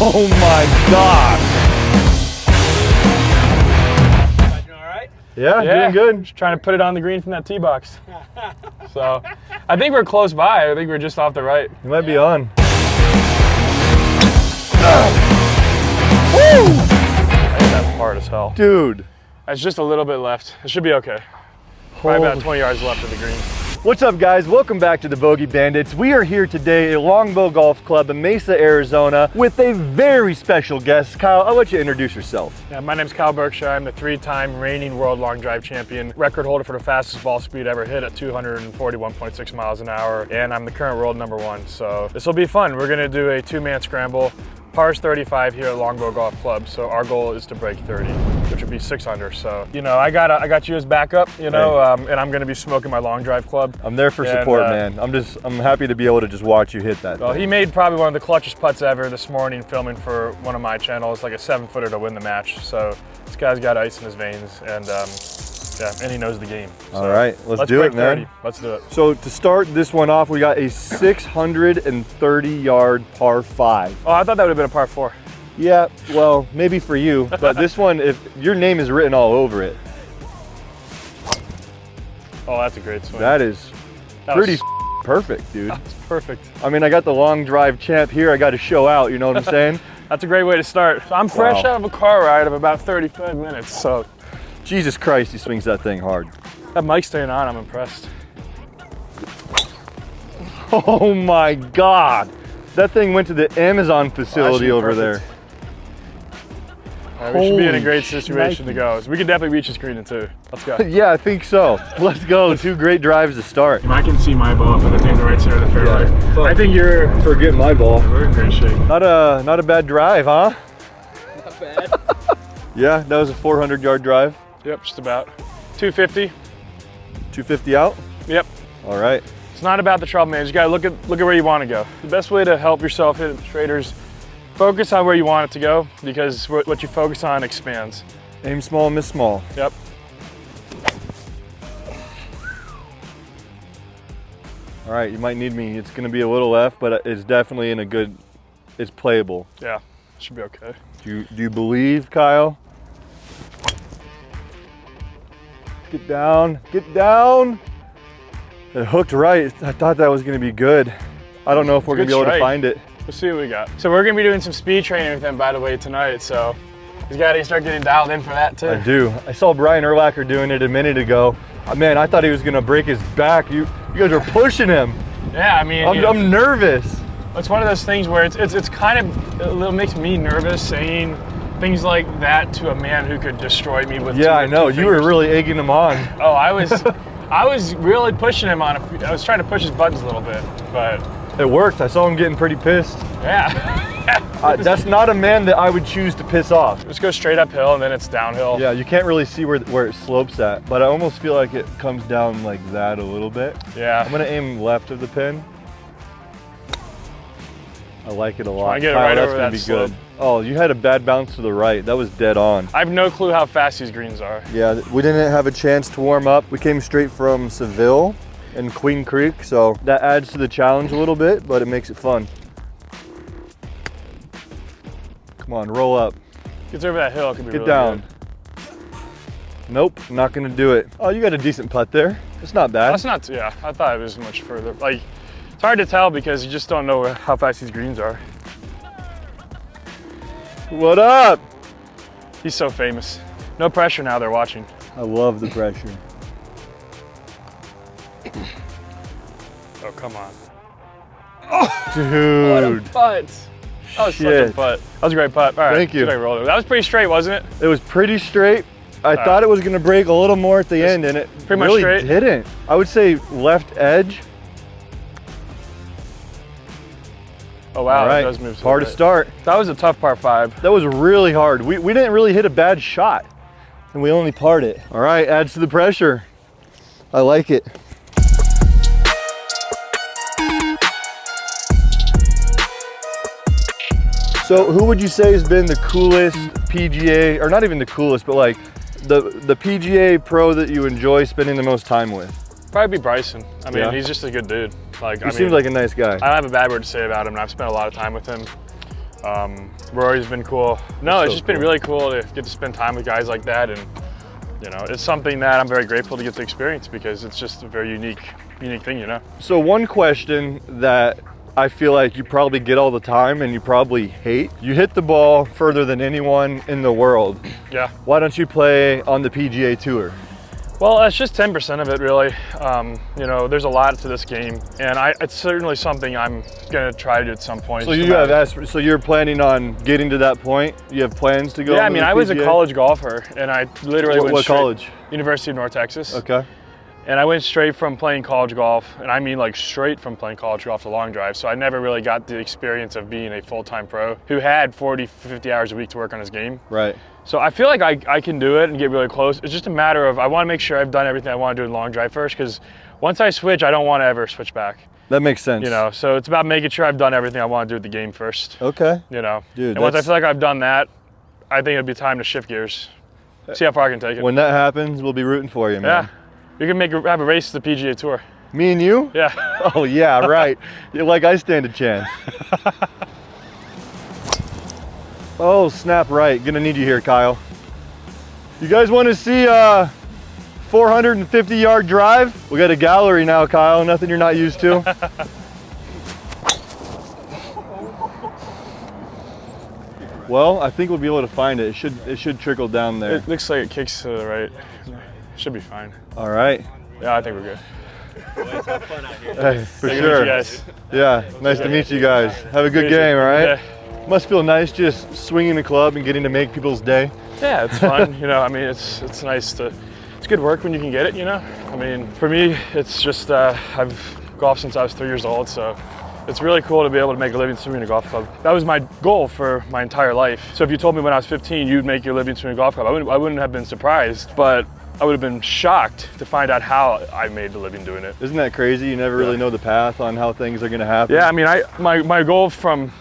Oh my God. Doing all right? Yeah, doing good. Just trying to put it on the green from that tee box. So, I think we're close by. I think we're just off the right. You might be on. Woo! I hit that hard as hell. Dude. That's just a little bit left. It should be okay. Probably about 20 yards left of the green. What's up, guys? Welcome back to the Bogey Bandits. We are here today at Longbow Golf Club in Mesa, Arizona with a very special guest. Kyle, I'll let you introduce yourself. Yeah, my name's Kyle Berkshire. I'm the 3-time reigning world long drive champion, record holder for the fastest ball speed ever hit at 241.6 miles an hour, and I'm the current world #1. So this will be fun. We're gonna do a 2-man scramble, pars 35 here at Longbow Golf Club. So our goal is to break 30, which would be 6 under. So, you know, I got you as backup, you know, and I'm gonna be smoking my long drive club. I'm there for support, man. I'm happy to be able to just watch you hit that. Well, he made probably one of the clutchest putts ever this morning filming for one of my channels, like a 7-footer to win the match. So this guy's got ice in his veins, and yeah, and he knows the game. So all right, let's do it, man. 30. Let's do it. So to start this one off, we got a 630-yard par 5. Oh, I thought that would have been a par 4. Yeah, well, maybe for you, but this one, if your name is written all over it. Oh, that's a great swing. That is pretty perfect, dude. That's perfect. I mean, I got the long drive champ here. I got to show out, you know what I'm saying? That's a great way to start. So I'm fresh out of a car ride of about 35 minutes, so. Jesus Christ, he swings that thing hard. That mic's staying on, I'm impressed. Oh my God. That thing went to the Amazon facility over there. Right, we should be in a great situation to go. So we can definitely reach this green in 2. Let's go. Yeah, I think so. Let's go. 2 great drives to start. I can see my ball, but I think the right side of the fairway. Yeah. I think you're forgetting my ball. We're in great shape. Not a bad drive, huh? Not bad. Yeah, that was a 400-yard drive. Yep, just about. 250. 250 out? Yep. All right. It's not about the trouble, man. You just gotta look at where you want to go. The best way to help yourself hit it straight is focus on where you want it to go, because what you focus on expands. Aim small, miss small. Yep. All right, you might need me. It's gonna be a little left, but it's definitely in a good, it's playable. Yeah, should be okay. Do you believe, Kyle? Get down, get down. It hooked right. I thought that was gonna be good. I don't know if we're gonna be able to find it. Let's see what we got. So we're gonna be doing some speed training with him, by the way, tonight. So he's gotta start getting dialed in for that too. I do. I saw Brian Urlacher doing it a minute ago. Man, I thought he was gonna break his back. You guys are pushing him. Yeah, I mean, I'm nervous. It's one of those things where it's kind of a little makes me nervous saying things like that to a man who could destroy me with. Yeah, I know. You were really egging him on. Oh, I was really pushing him on. I was trying to push his buttons a little bit, but it worked. I saw him getting pretty pissed. Yeah. That's not a man that I would choose to piss off. Just go straight uphill and then it's downhill. Yeah, you can't really see where it slopes at, but I almost feel like it comes down like that a little bit. Yeah. I'm gonna aim left of the pin. I like it a lot. I get it right over that be slope. Good. Oh, you had a bad bounce to the right. That was dead on. I have no clue how fast these greens are. Yeah, we didn't have a chance to warm up. We came straight from Seville and Queen Creek, so that adds to the challenge a little bit, but it makes it fun. Come on, roll up. Gets over that hill, it could be Get really down. Good. Nope, not gonna do it. Oh, you got a decent putt there. It's not bad. That's not, yeah, I thought it was much further. Like, it's hard to tell because you just don't know how fast these greens are. What up? He's so famous. No pressure now, they're watching. I love the pressure. Oh, come on. Oh, dude. What a putt. That was such a putt. That was a great putt. All right, thank you. That was pretty straight, wasn't it? It was pretty straight. I thought it was gonna break a little more at the end, and it really didn't. I would say left edge. Oh wow, all right. It does move. Hard to start. That was a tough par 5. That was really hard. We didn't really hit a bad shot, and we only parred it. All right, adds to the pressure. I like it. So who would you say has been the coolest PGA, or not even the coolest, but like the PGA pro that you enjoy spending the most time with? Probably be Bryson. I mean, he's just a good dude. Like, he seems like a nice guy. I don't have a bad word to say about him, and I've spent a lot of time with him. Rory's been cool. No, That's it's so just been cool. really cool to get to spend time with guys like that, and you know, it's something that I'm very grateful to get to experience because it's just a very unique thing, you know. So one question that I feel like you probably get all the time and you probably hate, you hit the ball further than anyone in the world. Yeah. Why don't you play on the PGA Tour? Well, that's just 10% of it, really. You know, there's a lot to this game, and it's certainly something I'm gonna try to do at some point. So so you're planning on getting to that point? You have plans to go? Yeah, I into mean, the I was a PGA? college golfer, and I literally went What straight- college? University of North Texas. Okay. And I went straight from playing college golf, and I mean like straight from playing college golf to long drive. So I never really got the experience of being a full-time pro who had 40, 50 hours a week to work on his game. Right. So I feel like I can do it and get really close. It's just a matter of, I want to make sure I've done everything I want to do in long drive first, because once I switch, I don't want to ever switch back. That makes sense. You know, so it's about making sure I've done everything I want to do with the game first. Okay. You know, Dude, and once I feel like I've done that, I think it'd be time to shift gears. See how far I can take it. When that happens, we'll be rooting for you, man. Yeah. We can have a race to the PGA Tour. Me and you? Yeah. Oh yeah, right. Like I stand a chance. Oh, snap right. Gonna need you here, Kyle. You guys want to see a 450-yard drive? We got a gallery now, Kyle. Nothing you're not used to. Well, I think we'll be able to find it. It should trickle down there. It looks like it kicks to the right. Should be fine. All right. Yeah, I think we're good. Boys, have fun out here. Hey, for Good to meet sure. you guys. Yeah, nice to meet you guys. Have a good game, all right? Yeah. Must feel nice just swinging the club and getting to make people's day. Yeah, it's fun. You know, I mean, it's nice to, it's good work when you can get it, you know? I mean, for me, it's just, I've golfed since I was 3 years old, so it's really cool to be able to make a living swimming in a golf club. That was my goal for my entire life. So if you told me when I was 15 you'd make your living swimming in a golf club, I wouldn't have been surprised, but I would have been shocked to find out how I made a living doing it. Isn't that crazy? You never really know the path on how things are gonna happen. Yeah, I mean, my goal from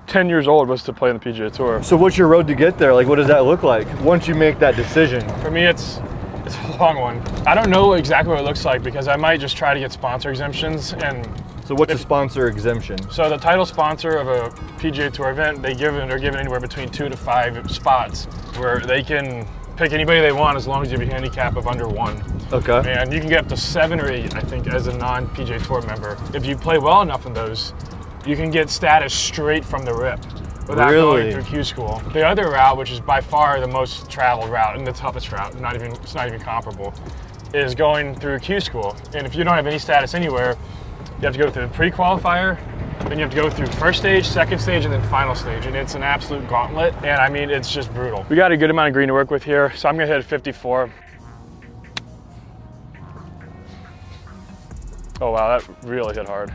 10 years old was to play on the PGA Tour. So what's your road to get there? Like, what does that look like once you make that decision? For me, it's a long one. I don't know exactly what it looks like because I might just try to get sponsor exemptions. And So what's a sponsor exemption? so the title sponsor of a PGA Tour event, they're given anywhere between 2 to 5 spots where they can pick anybody they want as long as you have a handicap of under 1. Okay. And you can get up to 7 or 8, I think, as a non-PGA Tour member. If you play well enough in those, you can get status straight from the rip without Really? going through Q school. The other route, which is by far the most traveled route and the toughest route, it's not even comparable, is going through Q school. And if you don't have any status anywhere, you have to go through the pre-qualifier, then you have to go through first stage, second stage, and then final stage. And it's an absolute gauntlet. And I mean, it's just brutal. We got a good amount of green to work with here. So I'm gonna hit 54. Oh wow, that really hit hard.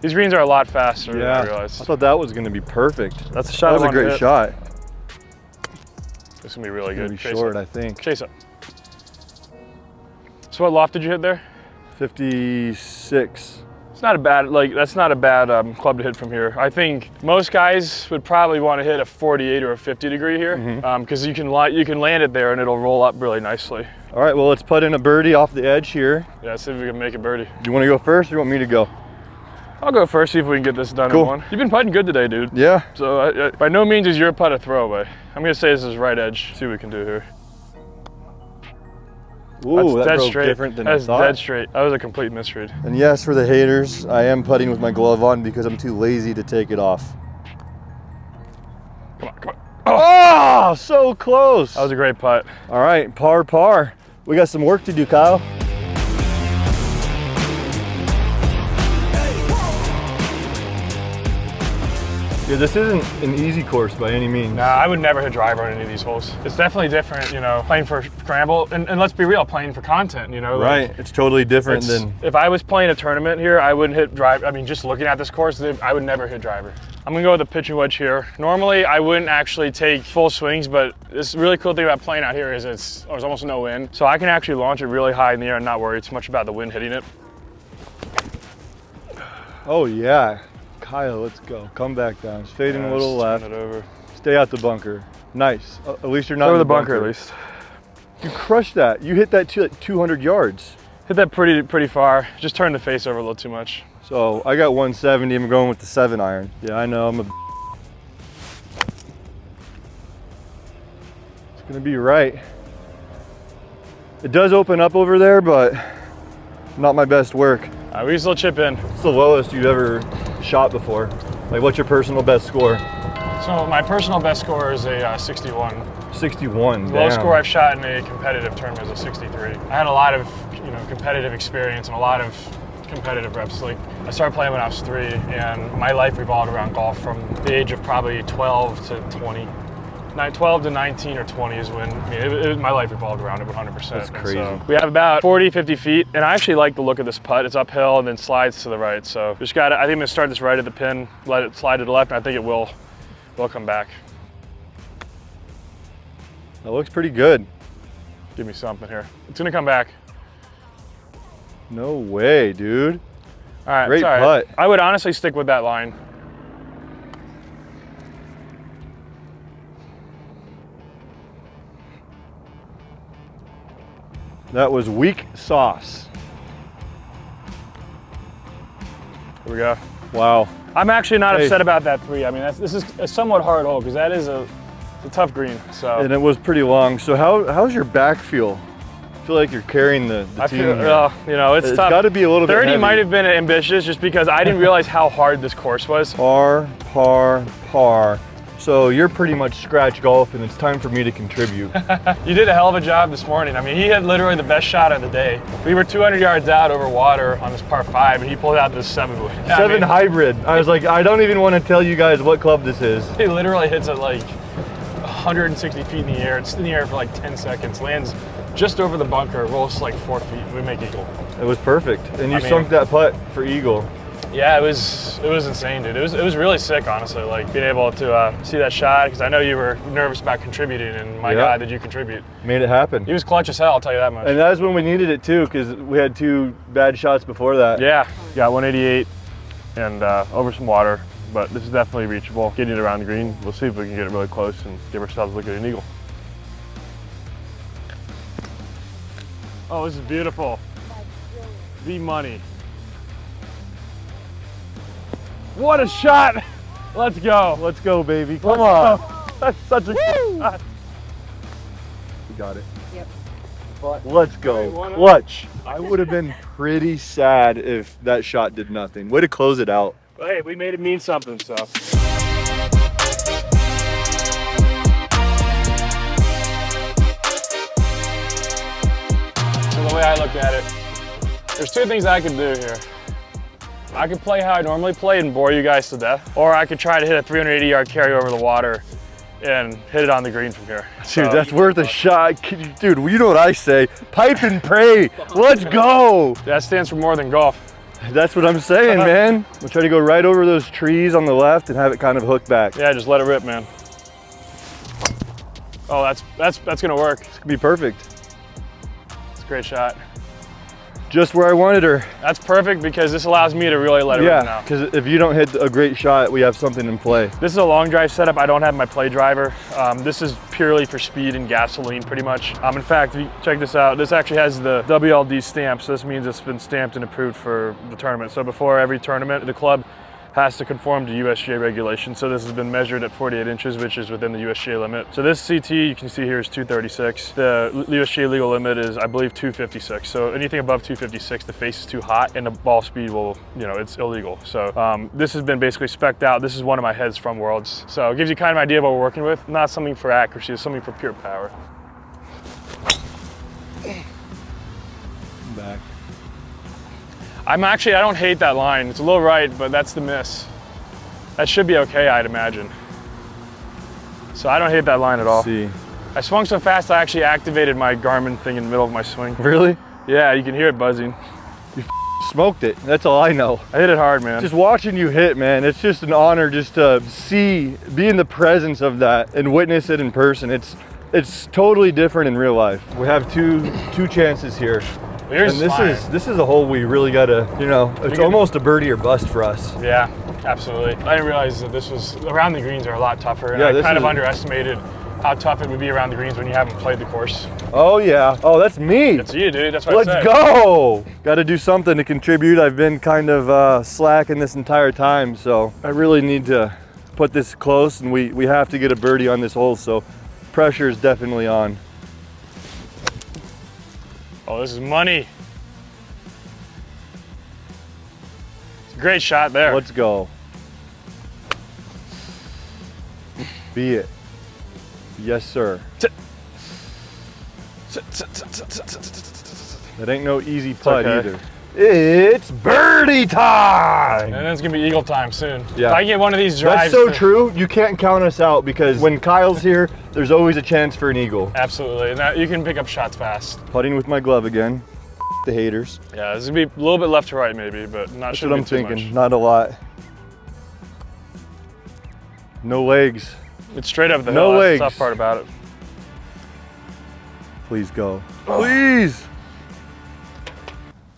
These greens are a lot faster than I I realized. thought that was gonna be perfect. That's a shot. That was I a wanted to great hit. shot. This is gonna be really It's gonna good. be Chase short, it. I think. Chase it. So what loft did you hit there? 56. It's not a bad, that's not a bad club to hit from here. I think most guys would probably want to hit a 48 or a 50 degree here because you can land it there and it'll roll up really nicely. All right, well, let's put in a birdie off the edge here. Yeah, see if we can make a birdie. Do you want to go first or you want me to go? I'll go first, see if we can get this done Cool. in one. You've been putting good today, dude. Yeah. So by no means is your putt a throwaway. I'm gonna say this is right edge. See what we can do here. Ooh, That's that dead broke straight. different than I That's thought. dead straight. That was a complete misread. And yes, for the haters, I am putting with my glove on because I'm too lazy to take it off. Come on, come on. Oh, so close. That was a great putt. All right, par. We got some work to do, Kyle. Yeah, this isn't an easy course by any means. Nah, I would never hit driver on any of these holes. It's definitely different, you know, playing for scramble, and let's be real, playing for content, you know. Right, like, it's totally different than... If I was playing a tournament here, I wouldn't hit driver. I mean, just looking at this course, I would never hit driver. I'm gonna go with a pitching wedge here. Normally, I wouldn't actually take full swings, but this really cool thing about playing out here is there's almost no wind. So I can actually launch it really high in the air and not worry too much about the wind hitting it. Oh yeah. Kyle, let's go. Come back down. It's fading a little left. Turn it over. Stay out the bunker. Nice. At least you're not Over in the bunker at least. You crushed that. You hit that to like 200 yards. Hit that pretty far. Just turned the face over a little too much. So I got 170, I'm going with the 7 iron. Yeah, I know, it's gonna be right. It does open up over there, but not my best work. We can still chip in. What's the lowest you've ever shot before? Like, what's your personal best score? So my personal best score is a 61. 61, The lowest damn. score I've shot in a competitive tournament is a 63. I had a lot of, competitive experience and a lot of competitive reps. Like, I started playing when I was 3, and my life revolved around golf from the age of probably 12 to 20. 12 to 19 or 20 is when, my life revolved around it 100%. That's crazy. So we have about 40, 50 feet, and I actually like the look of this putt. It's uphill and then slides to the right. So I think I'm gonna start this right at the pin, let it slide to the left, and I think it will come back. That looks pretty good. Give me something here. It's gonna come back. No way, dude. All right, Great it's all right. putt. I would honestly stick with that line. That was weak sauce. Here we go. Wow. I'm actually not Hey. upset about that 3. I mean, this is a somewhat hard hole because that is a tough green. So And it was pretty long. So how's your back feel? I feel like you're carrying the I team feel, here. it's It's tough. got to be a little bit 30 heavy. might have been ambitious just because I didn't realize how hard this course was. Par, par, par. So you're pretty much scratch golf, and it's time for me to contribute. You did a hell of a job this morning. I mean, he had literally the best shot of the day. We were 200 yards out over water on this par 5, and he pulled out this 7-wood. 7 hybrid. I was like, I don't even want to tell you guys what club this is. He literally hits it like 160 feet in the air. It's in the air for like 10 seconds, lands just over the bunker, rolls like 4 feet. We make eagle. It was perfect, and you I mean- sunk that putt for eagle. Yeah, it was insane, dude. It was really sick, honestly. Like being able to see that shot because I know you were nervous about contributing, and my Yeah. God, did you contribute? Made it happen. He was clutch as hell. I'll tell you that much. And that's when we needed it too, because we had 2 bad shots before that. Yeah, got 188 and over some water, but this is definitely reachable. Getting it around the green, we'll see if we can get it really close and give ourselves a look at an eagle. Oh, this is beautiful. The money. What a shot! Let's go. Let's go, baby. Come Let's on. go. That's such a good shot. We got it. Yep. Let's go. Hey, why not? Clutch. I would have been pretty sad if that shot did nothing. Way to close it out. But hey, we made it mean something, so. So the way I looked at it, there's 2 things I could do here. I could play how I normally play and bore you guys to death, or I could try to hit a 380-yard carry over the water and hit it on the green from here. Dude, that's worth a shot. Dude, you know what I say. Pipe and pray. Let's go. That stands for more than golf. That's what I'm saying, man. We'll try to go right over those trees on the left and have it kind of hook back. Yeah, just let it rip, man. Oh, that's gonna work. This could be perfect. It's a great shot. Just where I wanted her. That's perfect because this allows me to really let it rip Yeah, now. because if you don't hit a great shot, we have something in play. This is a long drive setup. I don't have my play driver. This is purely for speed and gasoline, pretty much. In fact, if you check this out. This actually has the WLD stamp, so this means it's been stamped and approved for the tournament. So before every tournament, the club has to conform to USGA regulations. So this has been measured at 48 inches, which is within the USGA limit. So this CT, you can see here, is 236. The USGA legal limit is, I believe, 256. So anything above 256, the face is too hot and the ball speed will, it's illegal. So this has been basically spec'd out. This is one of my heads from Worlds. So it gives you kind of an idea of what we're working with. Not something for accuracy, it's something for pure power. Back. I don't hate that line. It's a little right, but that's the miss. That should be okay, I'd imagine. So I don't hate that line at all. See. I swung so fast, I actually activated my Garmin thing in the middle of my swing. Really? Yeah, you can hear it buzzing. Smoked it. That's all I know. I hit it hard, man. Just watching you hit, man, it's just an honor just to be in the presence of that and witness it in person. It's totally different in real life. We have two chances here. Yours And is fine. this is a hole we really gotta, it's almost a birdie or bust for us. Yeah, absolutely. I didn't realize that this was, around the greens are a lot tougher, and Yeah, I this kind of is- underestimated how tough it would be around the greens when you haven't played the course. Oh yeah. Oh, that's me. It's you, dude. That's what Let's I said. go. Got to do something to contribute. I've been kind of slacking this entire time, so I really need to put this close, and we have to get a birdie on this hole, so pressure is definitely on. Oh, this is money. It's a great shot there. Let's go. Be it. Yes, sir. That ain't no easy putt either. It's birdie time! And then it's gonna be eagle time soon. Yeah. If I get one of these drives. That's so true. You can't count us out because when Kyle's here, there's always a chance for an eagle. Absolutely. Now you can pick up shots fast. Putting with my glove again. The haters. Yeah, this is gonna be a little bit left to right maybe, but not That's sure. what I'm thinking. Not a lot. No legs. It's straight up the No hill. legs. That's the tough part about it. Please go. Please.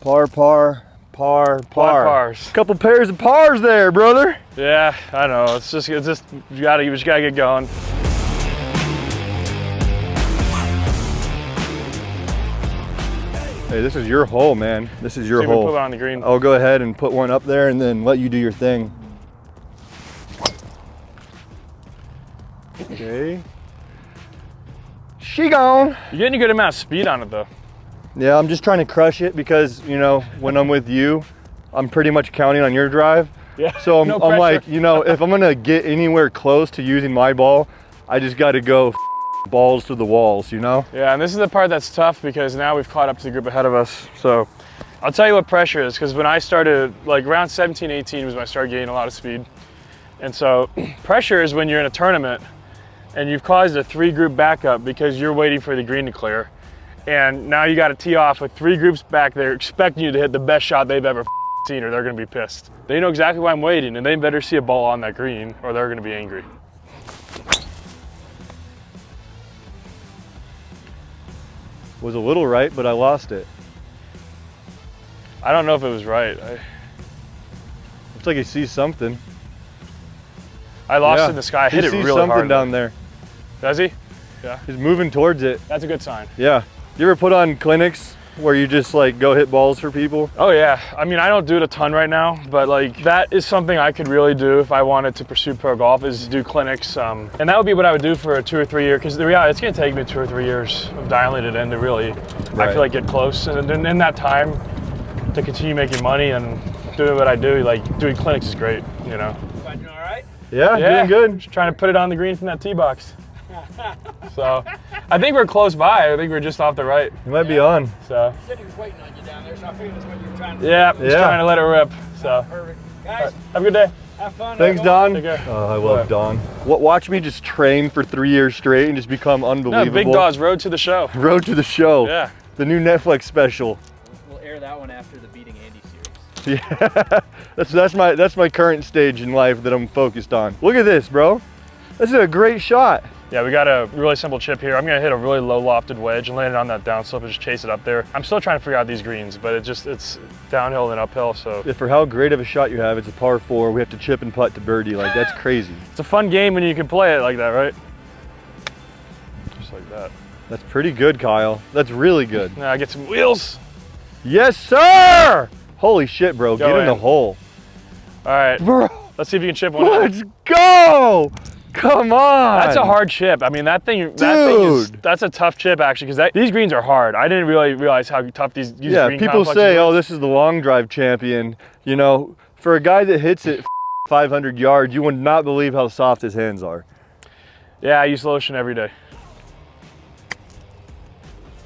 Par, par, par, par. Pars. Couple pairs of pars there, brother. Yeah, I know. It's just you just gotta get going. Hey, this is your hole, man. This is your See if we hole. put it on the green. I'll go ahead and put one up there and then let you do your thing. Okay. She gone. You're getting a good amount of speed on it though. Yeah, I'm just trying to crush it because, you know, when I'm with you, I'm pretty much counting on your drive. Yeah. So I'm, No I'm pressure. like, you know, if I'm gonna get anywhere close to using my ball, I just gotta go balls to the walls, you know? Yeah, and this is the part that's tough because now we've caught up to the group ahead of us. So I'll tell you what pressure is, because when I started, like around 17, 18 was when I started gaining a lot of speed. And so pressure is when you're in a tournament and you've caused a 3-group backup because you're waiting for the green to clear. And now you got to tee off with 3 groups back there expecting you to hit the best shot they've ever seen, or they're going to be pissed. They know exactly why I'm waiting, and they better see a ball on that green or they're going to be angry. Was a little right, but I lost it. I don't know if it was right. Looks like he sees something. I lost Yeah. it in the sky. I hit it He sees really something hard. down there. Does he? He's moving towards it. That's a good sign. Yeah. You ever put on clinics where you just like go hit balls for people? Oh yeah, I mean, I don't do it a ton right now, but like that is something I could really do if I wanted to pursue pro golf, is do clinics. And that would be what I would do for a 2 or 3 year, because the reality, it's gonna take me 2 or 3 years of dialing it in to really, I feel like, get close. And in that time, to continue making money and doing what I do, like doing clinics is great, you know? Doing all right? Yeah, doing good. Just trying to put it on the green from that tee box. So, I think we're close by. I think we're just off the right. You might be on. So, He said he was waiting on you down there, so I figured that's what you were trying to do. yeah, just trying to let it rip. So, Perfect. all Guys, right, have a good day. have fun. Thanks, Have fun. Don. Take care. Oh, I love Don. Watch me just train for 3 years straight and just become No, unbelievable. Big Daw's Road to the Show. Road to the Show. Yeah. The new Netflix special. We'll air that one after the Beating Andy series. Yeah. that's my current stage in life that I'm focused on. Look at this, bro. This is a great shot. Yeah, we got a really simple chip here. I'm gonna hit a really low lofted wedge and land it on that downslope and just chase it up there. I'm still trying to figure out these greens, but it's downhill and uphill, so. For how great of a shot you have, it's a par 4. We have to chip and putt to birdie. Like, that's crazy. It's a fun game when you can play it like that, right? Just like that. That's pretty good, Kyle. That's really good. Now I get some wheels. Yes, sir! Holy shit, bro. Go Get in the in. hole. All right, Bro, let's see if you can chip one in. let's go! Come on! That's a hard chip. I mean, that's a tough chip actually, because these greens are hard. I didn't really realize how tough these green people complexes say, were. oh, this is the long drive champion. You know, for a guy that hits it 500 yards, you would not believe how soft his hands are. Yeah, I use lotion every day.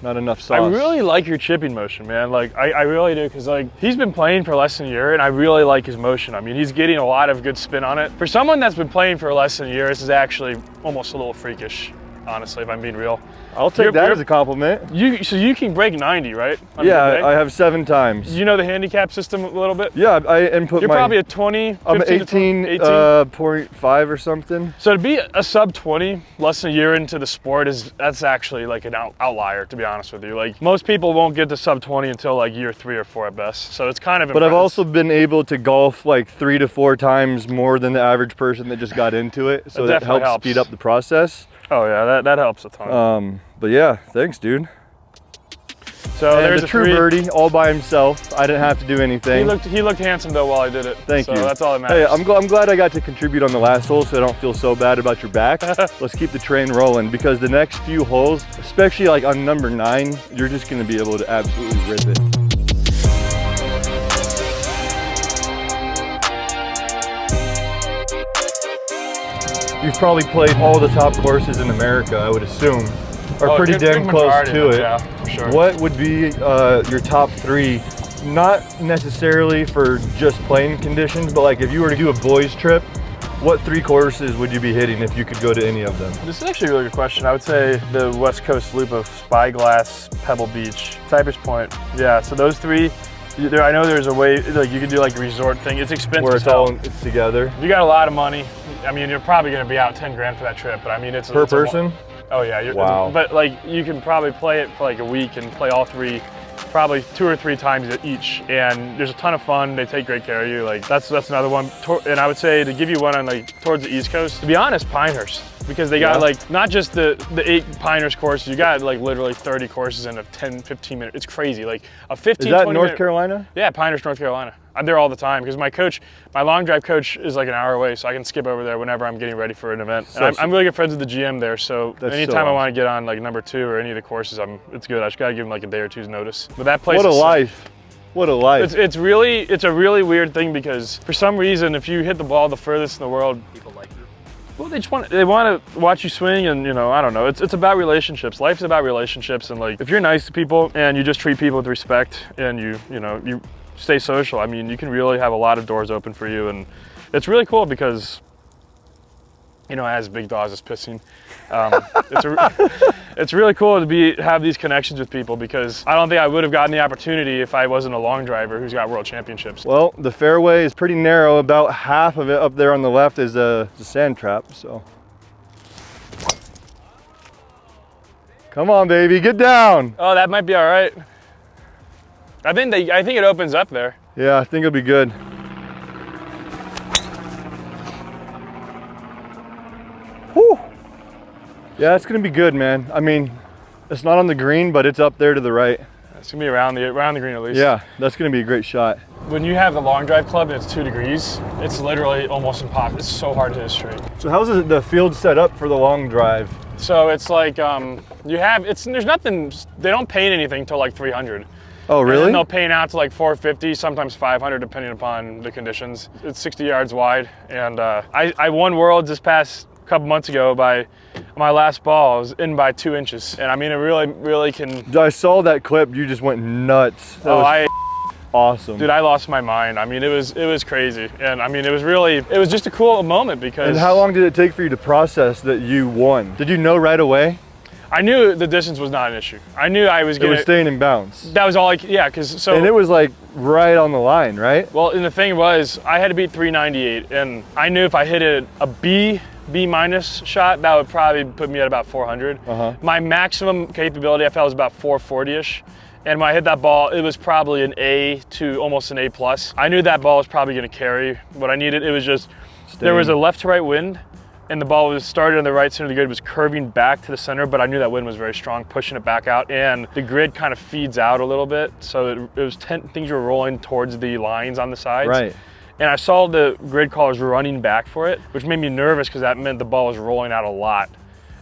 Not enough sauce. I really like your chipping motion, man. Like, I really do, because like he's been playing for less than a year, and I really like his motion. I mean, he's getting a lot of good spin on it. For someone that's been playing for less than a year, this is actually almost a little freakish, honestly, if I'm being real. I'll take that as a compliment. So you can break 90, right? On a Yeah, good day? I have 7 times. You know the handicap system a little bit? Yeah, I input You're my... probably a 20, 15 I'm to 20, 18, 0.5 or something. So to be a sub 20, less than a year into the sport, that's actually like an outlier, to be honest with you. Like, most people won't get to sub 20 until like year 3 or 4 at best. So it's kind of But I've impressive. also been able to golf like 3 to 4 times more than the average person that just got into it. So that helps speed up the process. Oh yeah, that helps a ton. But yeah, thanks, dude. So And there's the a true three. birdie all by himself. I didn't have to do anything. He looked handsome though while I did it. Thank you. So that's all that matters. Hey, I'm glad I got to contribute on the last hole so I don't feel so bad about your back. Let's keep the train rolling because the next few holes, especially like on number 9, you're just gonna be able to absolutely rip it. You've probably played all the top courses in America, I would assume, or pretty damn close to it. Yeah, for sure. What would be your top 3? Not necessarily for just playing conditions, but like if you were to do a boys trip, what 3 courses would you be hitting if you could go to any of them? This is actually a really good question. I would say the West Coast loop of Spyglass, Pebble Beach, Cypress Point. Yeah, so those 3. I know there's a way, like you could do like a resort thing. It's expensive. Where it's all together. If you got a lot of money, I mean, you're probably going to be out 10 grand for that trip. But I mean, it's Per person? Oh yeah. Wow. But like, you can probably play it for like a week and play all 3, probably 2 or 3 times each. And there's a ton of fun. They take great care of you. Like that's another one. And I would say to give you one on like towards the East Coast. To be honest, Pinehurst. Because they got like, not just the 8 Pinehurst courses, you got like literally 30 courses in a 10, 15 minute, it's crazy. Like a 15, Is that 20 North minute, Carolina? Yeah, Pinehurst, North Carolina. I'm there all the time because my coach, my long drive coach is like an hour away, so I can skip over there whenever I'm getting ready for an event. And I'm really good friends with the GM there, so anytime I want to get on like number 2 or any of the courses, it's good. I just gotta give him like a day or 2's notice. But that place What a life. What a life. It's a really weird thing because for some reason, if you hit the ball the furthest in the world, People like you. well, they want to watch you swing, and you know, I don't know. It's about relationships. Life's about relationships, and like if you're nice to people and you just treat people with respect and you stay social, I mean, you can really have a lot of doors open for you, and it's really cool because, you know, as Big Dawes is pissing, it's really cool to have these connections with people because I don't think I would have gotten the opportunity if I wasn't a long driver who's got world championships. Well, the fairway is pretty narrow. About half of it up there on the left is a sand trap, so. Come on, baby, get down. Oh, that might be all right. I think it opens up there. Yeah, I think it'll be good. Whew. Yeah, it's gonna be good, man. I mean, it's not on the green, but it's up there to the right. It's gonna be around the green at least. Yeah, that's gonna be a great shot. When you have the long drive club and it's 2 degrees, it's literally almost impossible. It's so hard to hit straight. So how's the field set up for the long drive? So it's like there's nothing. They don't paint anything till like 300. Oh, And really? then they'll paint out to like 450, sometimes 500, depending upon the conditions. It's 60 yards wide, and I won Worlds this past couple months ago by my last ball. I was in by 2 inches, and I mean, it really can. I saw that clip. You just went nuts. That was awesome. Dude, I lost my mind. I mean, it was crazy, and I mean, it was just a cool moment because. And how long did it take for you to process that you won? Did you know right away? I knew the distance was not an issue. I knew I was It getting. was staying in bounds. That was all because so. And it was like right on the line, right? Well, and the thing was, I had to beat 398, and I knew if I hit a B minus shot, that would probably put me at about 400. My maximum capability, I felt, was about 440-ish. And when I hit that ball, it was probably an A to almost an A plus. I knew that ball was probably going to carry what I needed. It was just there was a left to right wind, and the ball was started on the right center of the grid, was curving back to the center, but I knew that wind was very strong, pushing it back out, and the grid kind of feeds out a little bit, so it was things were rolling towards the lines on the sides. Right. And I saw the grid callers running back for it, which made me nervous because that meant the ball was rolling out a lot.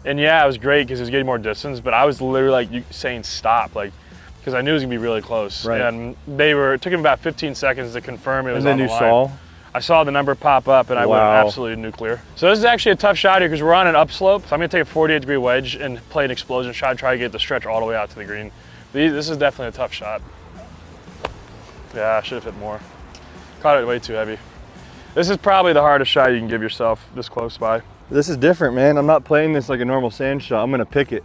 And yeah, it was great because it was getting more distance, but I was literally like saying stop, like, because I knew it was gonna be really close. Right. And it took them about 15 seconds to confirm it was on the line. And then you saw? I saw the number pop up, and I went absolutely nuclear. So this is actually a tough shot here because we're on an upslope. So I'm gonna take a 48-degree wedge and play an explosion shot, try to get the stretch all the way out to the green. This is definitely a tough shot. Yeah, I should have hit more. Caught it way too heavy. This is probably the hardest shot you can give yourself this close by. This is different, man. I'm not playing this like a normal sand shot. I'm gonna pick it.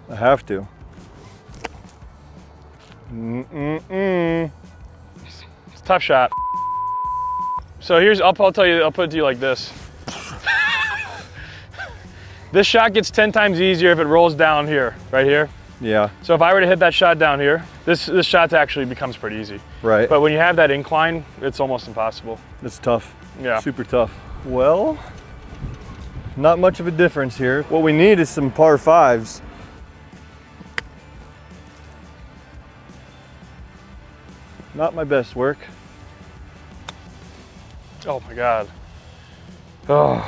I have to. It's a tough shot. So I'll put it to you like this. This shot gets 10 times easier if it rolls down here, right here. Yeah. So if I were to hit that shot down here, this shot actually becomes pretty easy. Right. But when you have that incline, it's almost impossible. It's tough. Yeah. Super tough. Well, Not much of a difference here. What we need is some par fives. Not my best work. Oh my God. Oh,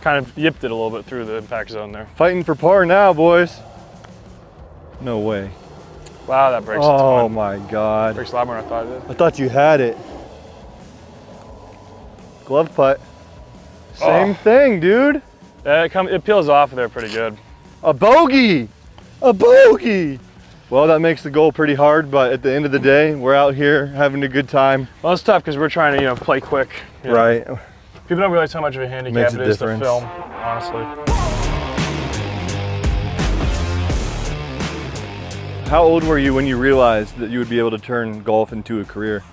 kind of yipped it a little bit through the impact zone there. Fighting for par now, boys. No way. Wow, that breaks a Oh ton. my God. Breaks a lot more than I thought it did. I thought you had it. Glove putt. Same thing, dude. Yeah, it peels off there pretty good. A bogey. A bogey. Well, that makes the goal pretty hard, but at the end of the day, we're out here having a good time. Well, it's tough because we're trying to, play quick. you know. Right. People don't realize how much of a handicap Makes a it is difference. to film, honestly. How old were you when you realized that you would be able to turn golf into a career?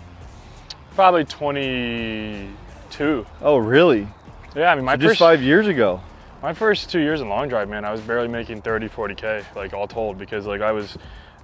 Probably 22. Oh, really? Yeah, I mean, So just 5 years ago. my first 2 years in long drive, man, I was barely making 30, 40K, like all told, because like I was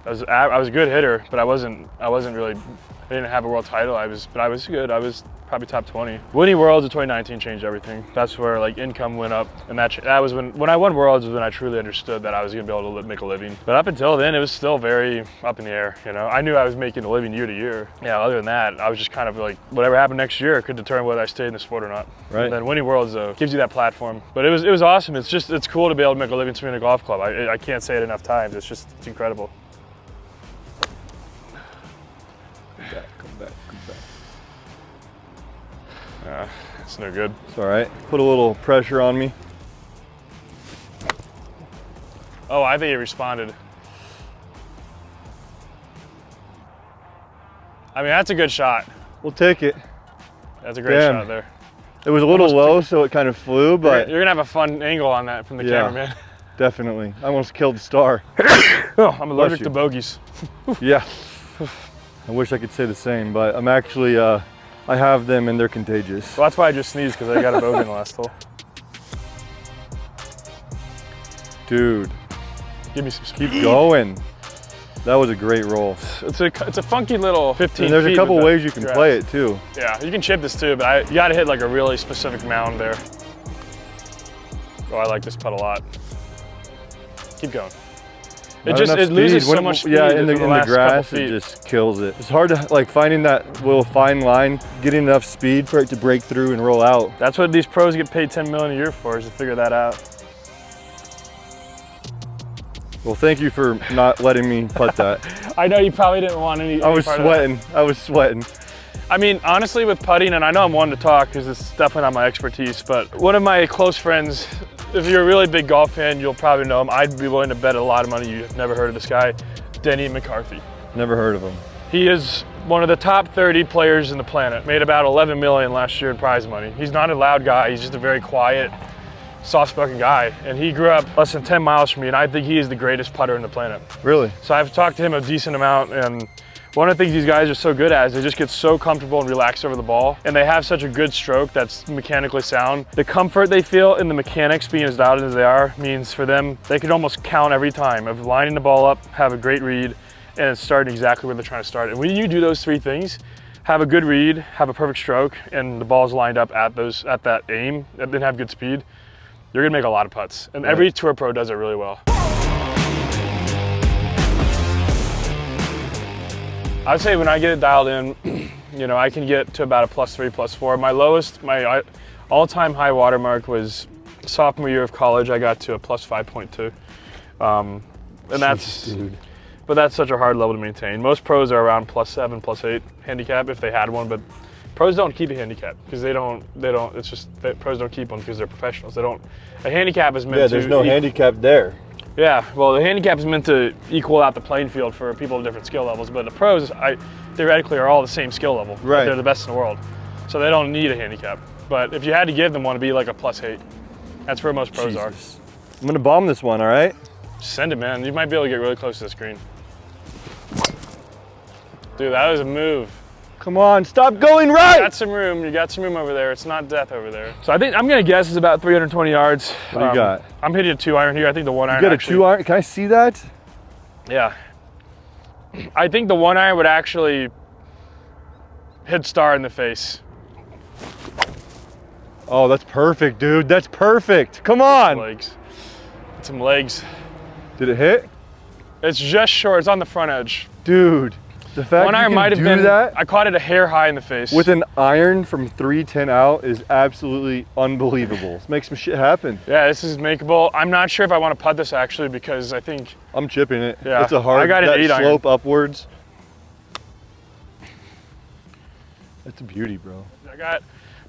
a good hitter, but I wasn't really, I didn't have a world title. But I was good. I was probably top 20. Winning Worlds in 2019 changed everything. That's where like income went up, and that was when I won Worlds was when I truly understood that I was gonna be able to make a living. But up until then, it was still very up in the air. I knew I was making a living year to year. Yeah. Other than that, I was just kind of like whatever happened next year could determine whether I stayed in the sport or not. Right. And then winning Worlds gives you that platform. But it was awesome. It's cool to be able to make a living swimming a golf club. I can't say it enough times. It's incredible. Come back. It's no good. It's all right. Put a little pressure on me. Oh, I think he responded. I mean, that's a good shot. We'll take it. That's a great Damn. shot there. It was a little Almost low, so it kind of flew, but You're gonna have a fun angle on that from the Yeah. camera, man. definitely. I almost killed the star. Oh, I'm allergic you. to bogeys. Yeah. I wish I could say the same, but I'm actually, I have them and they're contagious. Well, that's why I just sneezed, because I got a bogey in the last hole. Dude, Give me some speed. keep going. That was a great roll. It's a funky little 15 And there's feet a couple with the ways you can grass. play it too. Yeah, you can chip this too, but you gotta hit like a really specific mound there. Oh, I like this putt a lot. Keep going. Not It enough loses speed. so much speed Yeah, in the last couple grass, feet. it just kills it. It's hard to like finding that little fine line, getting enough speed for it to break through and roll out. That's what these pros get paid $10 million a year for, is to figure that out. Well, thank you for not letting me putt that. I know you probably didn't want any. I was sweating. I was sweating. I mean, honestly, with putting, and I know I'm one to talk because it's definitely not my expertise, but one of my close friends, if you're a really big golf fan, you'll probably know him. I'd be willing to bet a lot of money you've never heard of this guy, Denny McCarthy. Never heard of him. He is one of the top 30 players in the planet. Made about 11 million last year in prize money. He's not a loud guy. He's just a very quiet, soft-spoken guy. And he grew up less than 10 miles from me, and I think he is the greatest putter in the planet. Really? So I've talked to him a decent amount, and one of the things these guys are so good at is they just get so comfortable and relaxed over the ball, and they have such a good stroke that's mechanically sound. The comfort they feel in the mechanics being as loud as they are means for them, they can almost count every time of lining the ball up, have a great read, and starting exactly where they're trying to start. And when you do those three things, have a good read, have a perfect stroke, and the ball's lined up at that aim, and then have good speed, you're gonna make a lot of putts. And every tour pro does it really well. I'd say when I get it dialed in, I can get to about a +3, +4. My all-time high watermark was sophomore year of college. I got to a +5.2. And that's such a hard level to maintain. Most pros are around +7, +8 handicap if they had one, but pros don't keep a handicap because pros don't keep one because they're professionals. A handicap is meant to. Yeah, there's no handicap there. Yeah, well, the handicap is meant to equal out the playing field for people of different skill levels, but the pros, theoretically, are all the same skill level. Right. They're the best in the world, so they don't need a handicap. But if you had to give them one, it'd be like a +8. That's where most pros are. I'm gonna bomb this one, all right? Send it, man. You might be able to get really close to the screen. Dude, that was a move. Come on, stop going right! You got some room. You got some room over there. It's not death over there. So I think I'm gonna guess it's about 320 yards. What do you got? I'm hitting a 2-iron here. I think the 1-iron. You got a 2-iron? Can I see that? Yeah. I think the 1-iron would actually hit Star in the face. Oh, that's perfect, dude. That's perfect. Come on. Legs. Get some legs. Did it hit? It's just short. It's on the front edge. Dude, the fact One you iron can might have do been, that I caught it a hair high in the face. with an iron from 310 out is absolutely unbelievable. Let's make some shit happen. Yeah, this is makeable. I'm not sure if I want to putt this actually because I think I'm chipping it. Yeah, It's a hard, I got an that 8 iron. slope upwards. That's a beauty, bro. I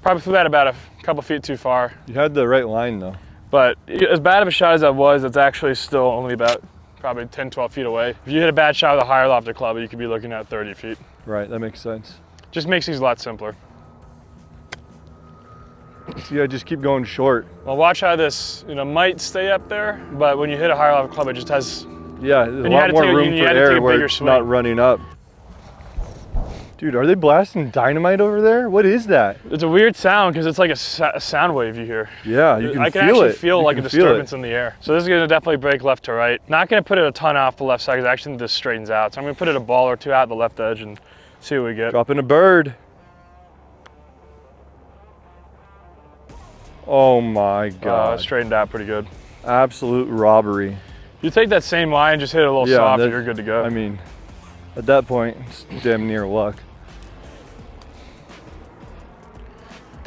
probably threw that about a couple feet too far. You had the right line though. But as bad of a shot as that was, it's actually still only about probably 10, 12 feet away. If you hit a bad shot with a higher lofted club, you could be looking at 30 feet. Right, that makes sense. Just makes things a lot simpler. See, I just keep going short. Well, watch how this, might stay up there, but when you hit a higher lofted club, it just has. Yeah, there's a you had lot to more take a- room you for had to take air a where bigger it's swing. not running up. Dude, are they blasting dynamite over there? What is that? It's a weird sound because it's like a sound wave you hear. Yeah, you can I can feel actually it. feel You like a can feel it. disturbance in the air. So this is gonna definitely break left to right. Not gonna put it a ton off the left side because I actually think this straightens out. So I'm gonna put it a ball or two out the left edge and see what we get. Dropping a bird. Oh my God. Straightened out pretty good. Absolute robbery. You take that same line, just hit it a little Yeah, soft, that- and you're good to go. I mean, at that point, it's damn near luck.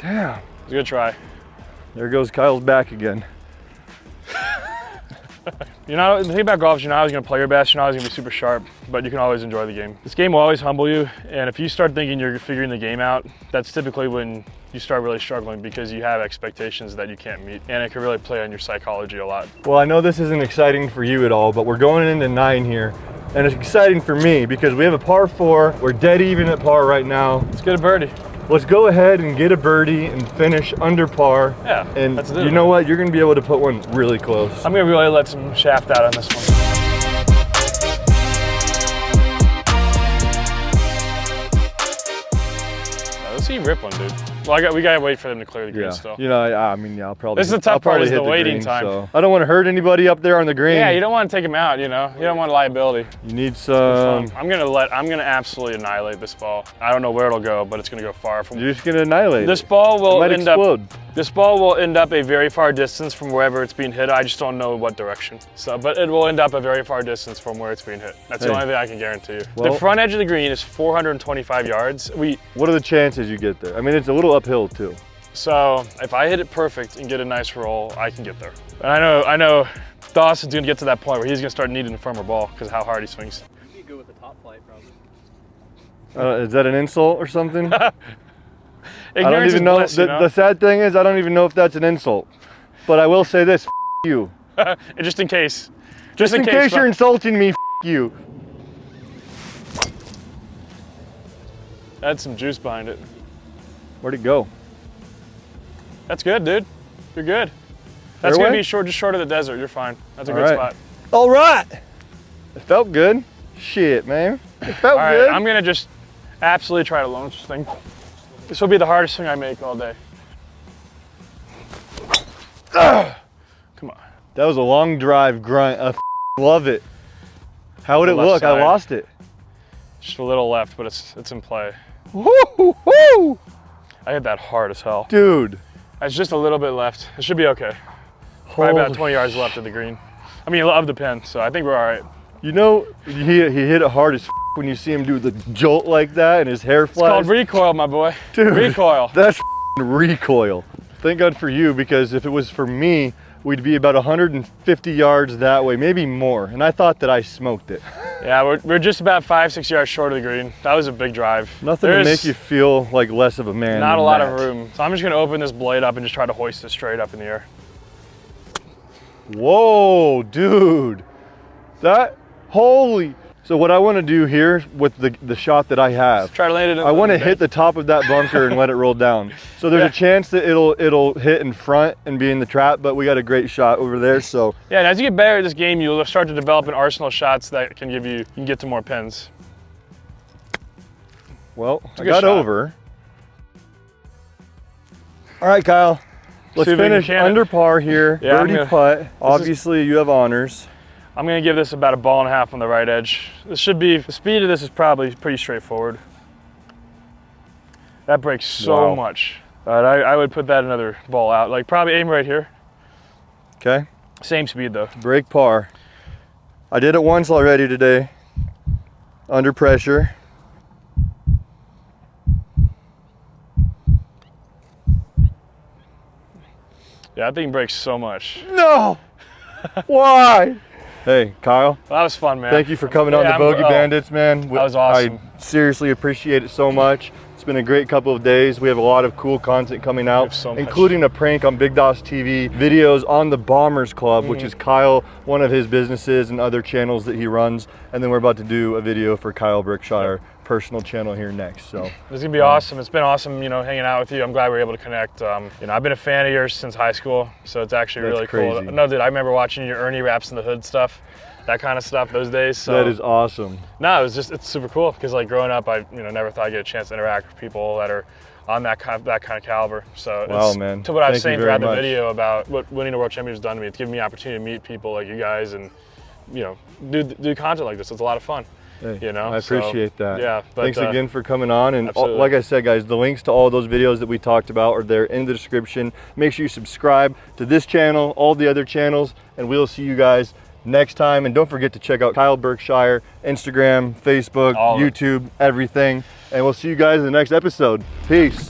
Damn. It's a good try. There goes Kyle's back again. The thing about golf is you're not always going to play your best, you're not always going to be super sharp, but you can always enjoy the game. This game will always humble you, and if you start thinking you're figuring the game out, that's typically when you start really struggling because you have expectations that you can't meet, and it can really play on your psychology a lot. Well, I know this isn't exciting for you at all, but we're going into 9 here, and it's exciting for me because we have a par 4. We're dead even at par right now. Let's get a birdie. Let's go ahead and get a birdie and finish under par. Yeah, And that's it. you know what? You're going to be able to put one really close. I'm going to really let some shaft out on this one. Let's see you rip one, dude. Well, we gotta wait for them to clear the green still. I mean, I'll probably. This is the tough I'll part probably is hit the waiting green, time. So. I don't want to hurt anybody up there on the green. Yeah, you don't want to take them out, You don't want liability. You need some. I'm gonna absolutely annihilate this ball. I don't know where it'll go, but it's gonna go far from. You're just gonna annihilate. This it. ball will It might end explode. up. This ball will end up a very far distance from wherever it's being hit. I just don't know what direction. But it will end up a very far distance from where it's being hit. That's the only thing I can guarantee you. Well, the front edge of the green is 425 yards. What are the chances you get there? I mean, it's a little uphill too. So if I hit it perfect and get a nice roll, I can get there. And I know Dawson's gonna get to that point where he's gonna start needing a firmer ball because of how hard he swings. I'd be good with the top flight, probably. Is that an insult or something? I don't Ignorance even is know. bliss, The sad thing is, I don't even know if that's an insult. But I will say this: you. And just in case. Just in case you're insulting me, you. Add some juice behind it. Where'd it go? That's good, dude. You're good. That's Fairway? gonna be just short of the desert. You're fine. That's a All good right. spot. All right. It felt good. Shit, man. It felt All right, good. I'm gonna just absolutely try to launch this thing. This will be the hardest thing I make all day. Come on. That was a long drive grunt. I love it. How would The it left look? I side. lost it. Just a little left, but it's in play. Woo, woo. I hit that hard as hell. Dude. It's just a little bit left. It should be okay. Probably about Holy 20 yards left of the green. I mean, of the pin, so I think we're all right. You know, he hit it hard as when you see him do the jolt like that and his hair It's called flies. recoil, my boy. Dude, Recoil. That's recoil. Thank God for you, because if it was for me, we'd be about 150 yards that way, maybe more. And I thought that I smoked it. Yeah, we're just about 5-6 yards short of the green. That was a big drive. Nothing to make you feel like less of a man. Not than a lot that. of room. So I'm just gonna open this blade up and just try to hoist it straight up in the air. Whoa, dude. Holy. So what I want to do here with the shot that I have, Try to land it in I want to the hit the top of that bunker and let it roll down. So there's a chance that it'll hit in front and be in the trap, but we got a great shot over there. So yeah, and as you get better at this game, you'll start to develop an arsenal of shots that can you can get to more pins. well, a I good got shot. over. All right, Kyle. Let's See if we can finish can it. under par here. Yeah, I'm Birdie gonna- putt. Obviously, you have honors. I'm gonna give this about a ball and a half on the right edge. This should be, the speed of this is probably pretty straightforward. That breaks so Wow. much. All right, I would put that another ball out. Like probably aim right here. Okay. Same speed though. Break par. I did it once already today. Under pressure. Yeah, that thing breaks so much. No! Why? Hey, Kyle. Well, that was fun, man. Thank you for coming on the Bogey Bandits, man. That was awesome. I seriously appreciate it so much. It's been a great couple of days. We have a lot of cool content coming out, including a prank on Big Doss TV, videos on the Bombers Club, which is Kyle, one of his businesses and other channels that he runs. And then we're about to do a video for Kyle Berkshire personal channel here next. So it's gonna be awesome. It's been awesome, you know, hanging out with you. I'm glad we were able to connect. You know, I've been a fan of yours since high school, so it's actually really cool. No, dude, I remember watching your Ernie Raps in the Hood stuff, that kind of stuff those days. So that is awesome. No, it's super cool because like growing up, I never thought I'd get a chance to interact with people that are on that kind of caliber. So wow, man. To what I was saying throughout the video about what winning a world championship has done to me, it's given me the opportunity to meet people like you guys and do content like this. It's a lot of fun. Hey, I appreciate that. Yeah. But, thanks again for coming on. And absolutely. Like I said, guys, the links to all those videos that we talked about are there in the description. Make sure you subscribe to this channel, all the other channels, and we'll see you guys next time. And don't forget to check out Kyle Berkshire, Instagram, Facebook, YouTube, everything. And we'll see you guys in the next episode. Peace.